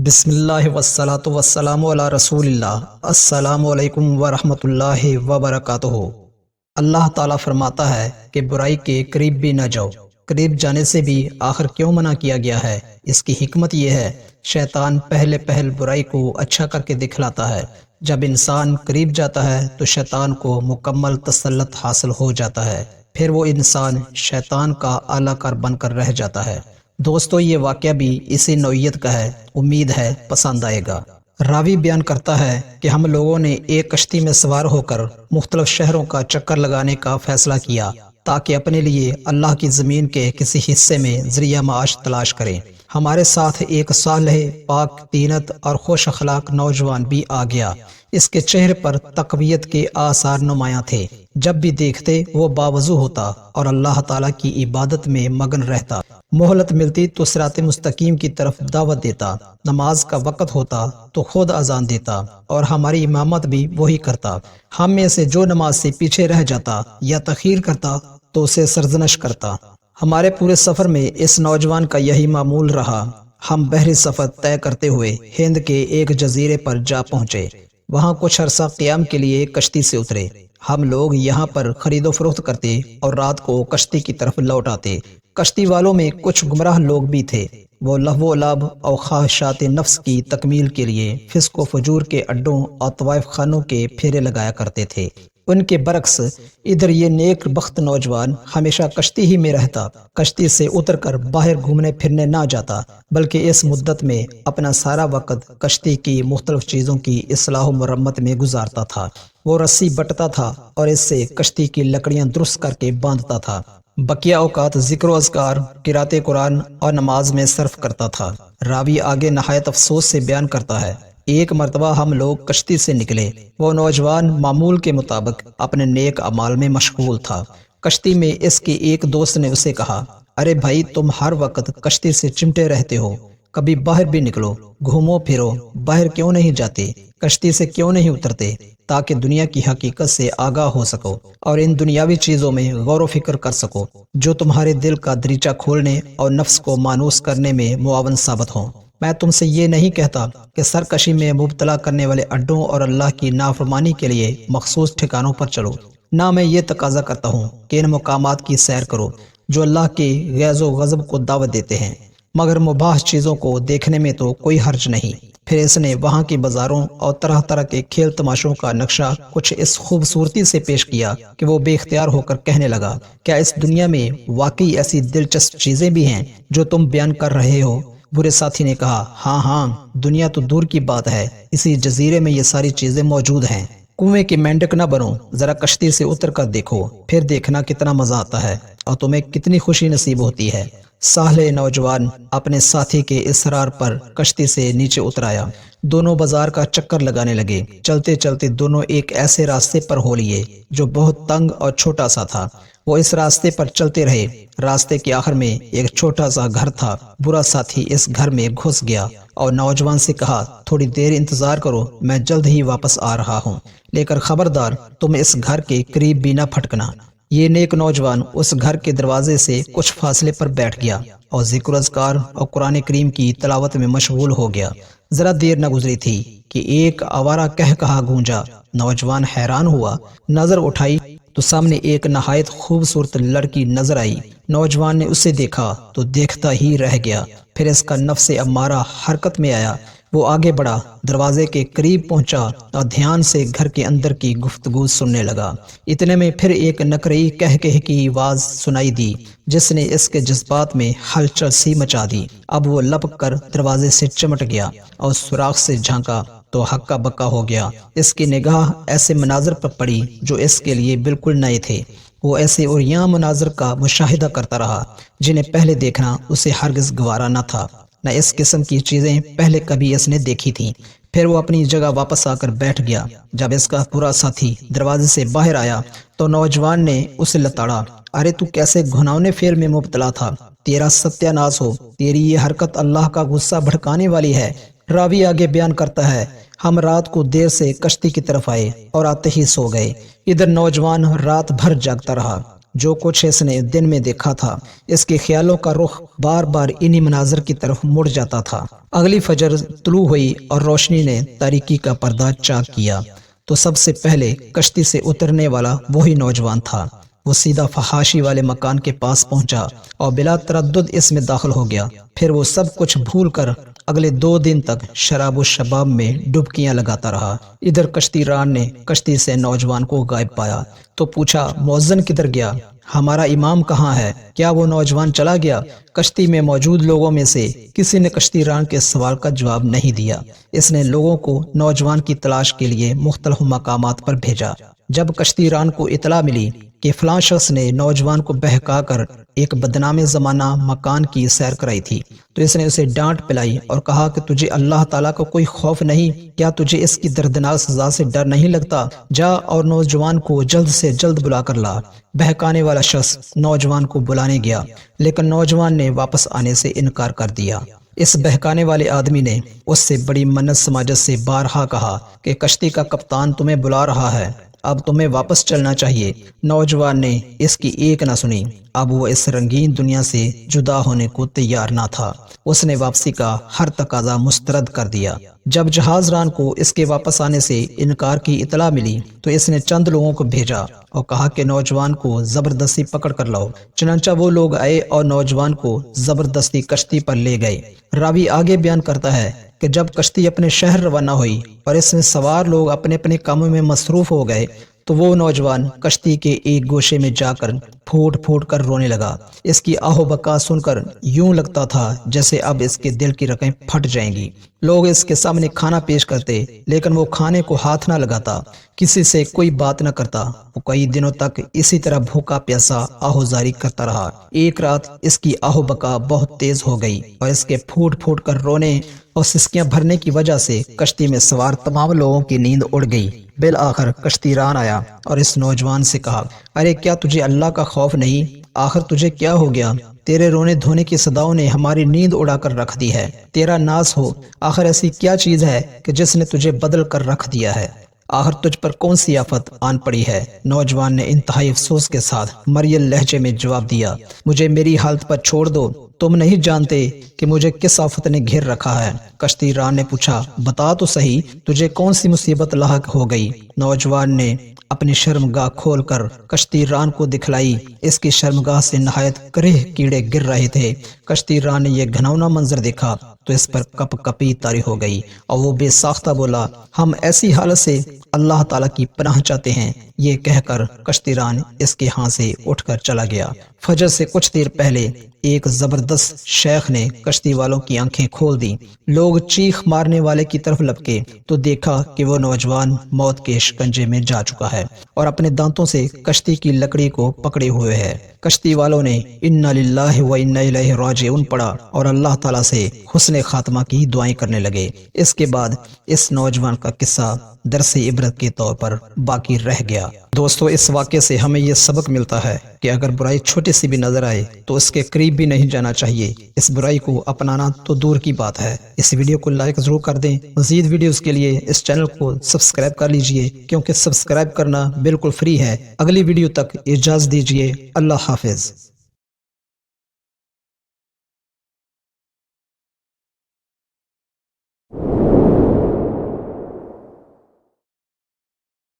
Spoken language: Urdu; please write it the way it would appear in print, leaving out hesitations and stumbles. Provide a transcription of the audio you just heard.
بسم اللہ والصلاۃ والسلام علی رسول اللہ۔ السلام علیکم ورحمۃ اللہ وبرکاتہ۔ اللہ تعالیٰ فرماتا ہے کہ برائی کے قریب بھی نہ جاؤ۔ قریب جانے سے بھی آخر کیوں منع کیا گیا ہے؟ اس کی حکمت یہ ہے، شیطان پہل برائی کو اچھا کر کے دکھلاتا ہے۔ جب انسان قریب جاتا ہے تو شیطان کو مکمل تسلط حاصل ہو جاتا ہے، پھر وہ انسان شیطان کا اعلیٰ کار بن کر رہ جاتا ہے۔ دوستو، یہ واقعہ بھی اسی نوعیت کا ہے، امید ہے پسند آئے گا۔ راوی بیان کرتا ہے کہ ہم لوگوں نے ایک کشتی میں سوار ہو کر مختلف شہروں کا چکر لگانے کا فیصلہ کیا تاکہ اپنے لیے اللہ کی زمین کے کسی حصے میں ذریعہ معاش تلاش کریں۔ ہمارے ساتھ ایک صالح، پاک طینت اور خوش اخلاق نوجوان بھی آ گیا۔ اس کے چہرے پر تقویت کے آثار نمایاں تھے۔ جب بھی دیکھتے وہ باوضو ہوتا اور اللہ تعالیٰ کی عبادت میں مگن رہتا۔ مہلت ملتی تو صراط مستقیم کی طرف دعوت دیتا، نماز کا وقت ہوتا تو خود اذان دیتا اور ہماری امامت بھی وہی کرتا۔ ہم میں سے جو نماز سے پیچھے رہ جاتا یا تاخیر کرتا تو اسے سرزنش کرتا۔ ہمارے پورے سفر میں اس نوجوان کا یہی معمول رہا۔ ہم بحری سفر طے کرتے ہوئے ہند کے ایک جزیرے پر جا پہنچے۔ وہاں کچھ عرصہ قیام کے لیے کشتی سے اترے۔ ہم لوگ یہاں پر خرید و فروخت کرتے اور رات کو کشتی کی طرف لوٹ آتے۔ کشتی والوں میں کچھ گمراہ لوگ بھی تھے۔ وہ لہو و لعب اور خواہشات نفس کی تکمیل کے لیے فسق و فجور کے اڈوں اور طوائف خانوں کے پھیرے لگایا کرتے تھے۔ ان کے برعکس ادھر یہ نیک بخت نوجوان ہمیشہ کشتی ہی میں رہتا، کشتی سے اتر کر باہر گھومنے پھرنے نہ جاتا، بلکہ اس مدت میں اپنا سارا وقت کشتی کی مختلف چیزوں کی اصلاح و مرمت میں گزارتا تھا۔ وہ رسی بٹتا تھا اور اس سے کشتی کی لکڑیاں درست کر کے باندھتا تھا۔ بقیہ اوقات ذکر و اذکار، قرأت قرآن اور نماز میں صرف کرتا تھا۔ راوی آگے نہایت افسوس سے بیان کرتا ہے، ایک مرتبہ ہم لوگ کشتی سے نکلے۔ وہ نوجوان معمول کے مطابق اپنے نیک اعمال میں مشغول تھا۔ کشتی میں اس کے ایک دوست نے اسے کہا، ارے بھائی، تم ہر وقت کشتی سے چمٹے رہتے ہو، کبھی باہر بھی نکلو، گھومو پھرو، باہر کیوں نہیں جاتے، کشتی سے کیوں نہیں اترتے تاکہ دنیا کی حقیقت سے آگاہ ہو سکو اور ان دنیاوی چیزوں میں غور و فکر کر سکو جو تمہارے دل کا دریچہ کھولنے اور نفس کو مانوس کرنے میں معاون ثابت ہوں۔ میں تم سے یہ نہیں کہتا کہ سرکشی میں مبتلا کرنے والے اڈوں اور اللہ کی نافرمانی کے لیے مخصوص ٹھکانوں پر چلو، نہ میں یہ تقاضا کرتا ہوں کہ ان مقامات کی سیر کرو جو اللہ کے غیظ و غضب کو دعوت دیتے ہیں، مگر مباح چیزوں کو دیکھنے میں تو کوئی حرج نہیں۔ پھر اس نے وہاں کی بازاروں اور طرح طرح کے کھیل تماشوں کا نقشہ کچھ اس خوبصورتی سے پیش کیا کہ وہ بے اختیار ہو کر کہنے لگا، کیا اس دنیا میں واقعی ایسی دلچسپ چیزیں بھی ہیں جو تم بیان کر رہے ہو؟ برے ساتھی نے کہا، ہاں، دنیا تو دور کی بات ہے، اسی جزیرے میں یہ ساری چیزیں موجود ہیں۔ کنویں کے مینڈک نہ بنو، ذرا کشتی سے اتر کر دیکھو، پھر دیکھنا کتنا مزہ آتا ہے اور تمہیں کتنی خوشی نصیب ہوتی ہے۔ صالح نوجوان اپنے ساتھی کے اصرار پر کشتی سے نیچے اتر آیا۔ دونوں بازار کا چکر لگانے لگے۔ چلتے چلتے دونوں ایک ایسے راستے پر ہو لیے جو بہت تنگ اور چھوٹا سا تھا۔ وہ اس راستے پر چلتے رہے۔ راستے کے آخر میں ایک چھوٹا سا گھر تھا۔ برا ساتھی اس گھر میں گھس گیا اور نوجوان سے کہا، تھوڑی دیر انتظار کرو، میں جلد ہی واپس آ رہا ہوں، لیکن خبردار تم اس گھر کے قریب بھی نہ پھٹکنا۔ یہ نیک نوجوان اس گھر کے دروازے سے کچھ فاصلے پر بیٹھ گیا اور ذکر و اذکار اور قرآن کریم کی تلاوت میں مشغول ہو گیا۔ ذرا دیر نہ گزری تھی کہ ایک آوارہ کہا گونجا۔ نوجوان حیران ہوا، نظر اٹھائی تو سامنے ایک نہایت خوبصورت لڑکی نظر آئی۔ نوجوان نے اسے دیکھا تو دیکھتا ہی رہ گیا۔ پھر اس کا نفس امارہ حرکت میں آیا۔ وہ آگے بڑھا، دروازے کے قریب پہنچا اور دھیان سے گھر کے اندر کی گفتگو سننے لگا۔ اتنے میں پھر ایک نکرئی کہہ کی آواز سنائی دی جس نے اس کے جذبات میں ہلچل سی مچا دی۔ اب وہ لپک کر دروازے سے چمٹ گیا اور سوراخ سے جھانکا تو ہکا بکا ہو گیا۔ اس کی نگاہ ایسے مناظر پر پڑی جو اس کے لیے بالکل نئے تھے۔ وہ ایسے عریاں مناظر کا مشاہدہ کرتا رہا جنہیں پہلے دیکھنا اسے ہرگز گوارا نہ تھا، نہ اس قسم کی چیزیں پہلے کبھی اس نے دیکھی تھیں۔ پھر وہ اپنی جگہ واپس آ کر بیٹھ گیا۔ جب اس کا پورا ساتھی دروازے سے باہر آیا تو نوجوان نے اسے لتاڑا، ارے تو کیسے گھناؤنے فعل میں مبتلا تھا، تیرا ستیہ ناس ہو، تیری یہ حرکت اللہ کا غصہ بھڑکانے والی ہے۔ راوی آگے بیان کرتا ہے، ہم رات کو دیر سے کشتی کی طرف آئے اور آتے ہی سو گئے۔ ادھر نوجوان رات بھر جاگتا رہا۔ جو کچھ اس نے دن میں دیکھا تھا اس کے خیالوں کا رخ بار بار انہی مناظر کی طرف مڑ جاتا تھا۔ اگلی فجر طلوع ہوئی اور روشنی نے تاریکی کا پردہ چاک کیا تو سب سے پہلے کشتی سے اترنے والا وہی نوجوان تھا۔ وہ سیدھا فحاشی والے مکان کے پاس پہنچا اور بلا تردد اس میں داخل ہو گیا۔ پھر وہ سب کچھ بھول کر اگلے 2 دن تک شراب و شباب میں ڈبکیاں لگاتا رہا۔ ادھر کشتی ران نے کشتی سے نوجوان کو غائب پایا تو پوچھا، مؤذن کدھر گیا؟ ہمارا امام کہاں ہے؟ کیا وہ نوجوان چلا گیا؟ کشتی میں موجود لوگوں میں سے کسی نے کشتی ران کے سوال کا جواب نہیں دیا۔ اس نے لوگوں کو نوجوان کی تلاش کے لیے مختلف مقامات پر بھیجا۔ جب کشتی ران کو اطلاع ملی کہ فلاں شخص نے نوجوان کو بہکا کر ایک بدنام زمانہ مکان کی سیر کرائی تھی تو اس نے اسے ڈانٹ پلائی اور کہا کہ تجھے اللہ تعالیٰ کا کوئی خوف نہیں؟ کیا تجھے اس کی دردناک سزا سے ڈر نہیں لگتا؟ جا اور نوجوان کو جلد سے جلد بلا کر لا۔ بہکانے والا شخص نوجوان کو بلانے گیا لیکن نوجوان نے واپس آنے سے انکار کر دیا۔ اس بہکانے والے آدمی نے اس سے بڑی منت سماجت سے بارہا کہا کہ کشتی کا کپتان تمہیں بلا رہا ہے، اب تمہیں واپس چلنا چاہیے۔ نوجوان نے اس کی ایک نہ سنی۔ اب وہ اس رنگین دنیا سے جدا ہونے کو تیار نہ تھا۔ اس نے واپسی کا ہر تقاضا مسترد کر دیا۔ جب جہاز ران کو اس کے واپس آنے سے انکار کی اطلاع ملی تو اس نے چند لوگوں کو بھیجا اور کہا کہ نوجوان کو زبردستی پکڑ کر لاؤ۔ چنانچہ وہ لوگ آئے اور نوجوان کو زبردستی کشتی پر لے گئے۔ راوی آگے بیان کرتا ہے کہ جب کشتی اپنے شہر روانہ ہوئی اور اس میں سوار لوگ اپنے اپنے کاموں میں مصروف ہو گئے تو وہ نوجوان کشتی کے ایک گوشے میں جا کر پھوٹ پھوٹ کر رونے لگا۔ اس کی آہ و بکا سن کر یوں لگتا تھا جیسے اب اس کے دل کی رگیں پھٹ جائیں گی۔ لوگ اس کے سامنے کھانا پیش کرتے لیکن وہ کھانے کو ہاتھ نہ لگاتا، کسی سے کوئی بات نہ کرتا۔ وہ کئی دنوں تک اسی طرح بھوکا پیاسا آہوزاری کرتا رہا۔ ایک رات اس کی آہ و بکا بہت تیز ہو گئی اور اس کے پھوٹ پھوٹ کر رونے اور سسکیاں بھرنے کی وجہ سے کشتی میں سوار تمام لوگوں کی نیند اڑ گئی۔ بالآخر کشتی ران آیا اور اس نوجوان سے کہا، ارے کیا تجھے اللہ کا خوف نہیں؟ آخر تجھے کیا ہو گیا؟ تیرے رونے دھونے کی صداؤں نے ہماری نیند اڑا کر رکھ دی ہے۔ تیرا ناز ہو، آخر ایسی کیا چیز ہے کہ جس نے تجھے بدل کر رکھ دیا ہے؟ آخر تجھ پر کون سی آفت آن پڑی ہے؟ نوجوان نے انتہائی افسوس کے ساتھ مریل لہجے میں جواب دیا، مجھے میری حالت پر چھوڑ دو، تم نہیں جانتے کہ مجھے کس آفت نے گھیر رکھا ہے۔ کشتی ران نے پوچھا، بتا تو صحیح، تجھے کون سی مصیبت لاحق ہو گئی؟ نوجوان نے اپنی شرمگاہ کھول کر کشتی ران کو دکھلائی۔ اس کی شرمگاہ سے نہایت کرہ کیڑے گر رہے تھے۔ کشتی ران نے یہ گھناؤنا منظر دیکھا تو اس پر کپ کپی طاری ہو گئی اور وہ بے ساختہ بولا، ہم ایسی حالت سے اللہ تعالیٰ کی پناہ چاہتے ہیں۔ یہ کہہ کر کشتی ران اس کے ہاں سے اٹھ کر چلا گیا۔ فجر سے کچھ دیر پہلے ایک زبردست شیخ نے کشتی والوں کی آنکھیں کھول دی۔ لوگ چیخ مارنے والے کی طرف لپکے تو دیکھا کہ وہ نوجوان موت کے شکنجے میں جا چکا ہے اور اپنے دانتوں سے کشتی کی لکڑی کو پکڑے ہوئے ہے۔ کشتی والوں نے انا للہ و انا الیہ راجعون پڑھا اور اللہ تعالیٰ سے حسن خاتمہ کی دعائیں کرنے لگے۔ اس کے بعد اس نوجوان کا قصہ درس عبرت کے طور پر باقی رہ گیا۔ دوستو، اس واقعے سے ہمیں یہ سبق ملتا ہے کہ اگر برائی چھوٹی سی بھی نظر آئے تو اس کے قریب بھی نہیں جانا چاہیے۔ اس برائی کو اپنانا تو دور کی بات ہے۔ اس ویڈیو کو لائک ضرور کر دیں۔ مزید ویڈیوز کے لیے اس چینل کو سبسکرائب کر لیجئے کیونکہ سبسکرائب کرنا بالکل فری ہے۔ اگلی ویڈیو تک اجازت دیجئے۔ اللہ حافظ۔